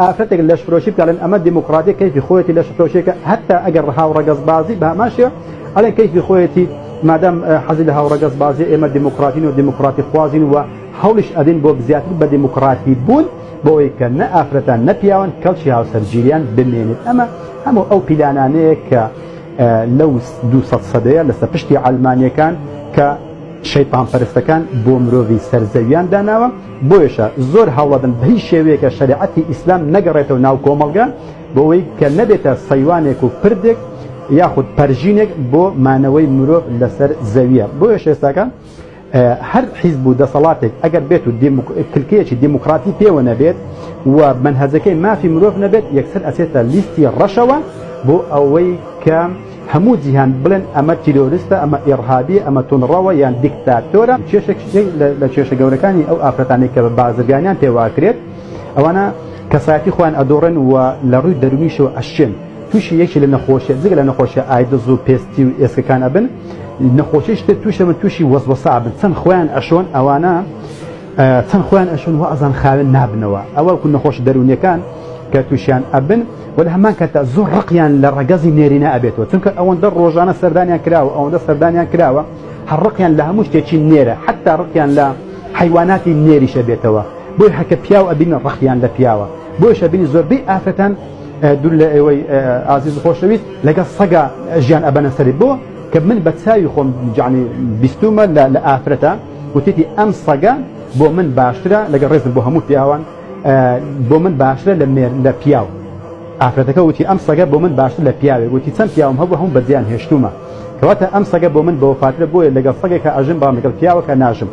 ئافرەتێک لەش فرۆشی بکڵێن ئەمە دیموکراتی کەیفی خۆیەتی لەش فرۆشیەکە هەتا ئەگەر هاوڕەگەز بازی بە ماشیە ئەڵێن کەیفی خۆیەتی مادام حەزی لە هاوڕەگەز بازی ئێمە دیموکراتین و دیموکراتی خوازین و هەوڵش ئەدەین بۆ زیاتر بە دیموکراتی بوون بۆی کە نە ئافرەتان نە پیاوان کەڵکی هاوسەرگیریان بمێنێت ئەمە هەموو ئەو پیلانانەیە کە لەو 200 سەدەیە لەسەر پشتی ئەڵمانیەکان کە شەیطان پەرستەکان بۆ مرۆڤی سەرزەویان داناوە بۆیشە زۆر هەوڵەدەن بە هیچ شێوەیەکە شەریعەتی ئیسلام نەگەڕێتەوە ناو کۆمەڵگە بۆەوەی کە نەبێتە سەیوانێک و پردێک یاخود پەرژینێک بۆ مانەوەی مرۆڤ لەسەر زەویە بۆیە ئێستاکە هەر حیزب و دەسەڵاتێک ئەگەر بێت و کلکەیەکی دیموکراتی پێوە نەبێت و منهەجەکەی مافی مرۆڤ نەبێت یەکسەر ئەچێتە لیستی ڕەشەوە بۆ ئەوەی کە هەموو جیهان بڵێن ئەمە تیرۆریستە ئەمە ئێڕهابی ئەمە تونڕەوە یان دیکتاتۆرە کێشێک لە کێشە گەورەکانی ئەو ئافرەتانەی کە بازرگانیان پێواکرێت ئەوانە کەسایەتی خۆیان ئەدۆڕێن و لە ڕووی دەرونیشەوە ئەشێن تووشی یەکی لە نەخۆشیە جگە لە نەخۆشیە ئایدز و پێستی و ئێسکەکان ئەبن نەخۆشیش تووشە من تووشی وەسوەسە ئەبن چەند خۆیان ئەشۆن ئەوانە چەند خۆیان ئەشۆن و ئەزان خاوێن نابنەوە ئەوە کو نەخۆش دەرونیەکان کە تووشیان ئەبن ولا هەمان کاتە زۆر ڕقیان لە ڕەگەزی نێرینە ئەبێتەوە چونکە ئەوەندە ڕۆژانە سەردانیان کراوە ئەوەندە سەردانیان کراوە هەر ڕقیان لە هەموو شتێکی نێرە حتا ڕقیان لە حیواناتی نێریشە بێتەوە بۆی هەکە پیاو ئەبینە ڕقیان لە پیاوە بۆیشە بینی زۆربەی ئافرەتان دوور لە ئێوەی ئازیز خۆشەویست لەگەڵ سەگا ژیان ئەبەنە سەری بۆ کە من بە چاوی خۆم جانی بیستومە لە ئافرەتە وتێتی ئەم سەگە بۆ من باشترە لەگەڵ ڕێزم بۆ هەموو پیاوان بۆ من باشترە لە پیاو ئافرەتەکە وتی ئەم سەگە بۆ من باشتر لە پیاوێک وتی چەند پیاوم هەبوو هەموو بەجیان هێشتومە کەواتە ئەم سەگە بۆ من بە وفاترە بۆیە لەگەڵ سەگێکە ئەژم بەڵام لەگەڵ پیاوەکە ناژم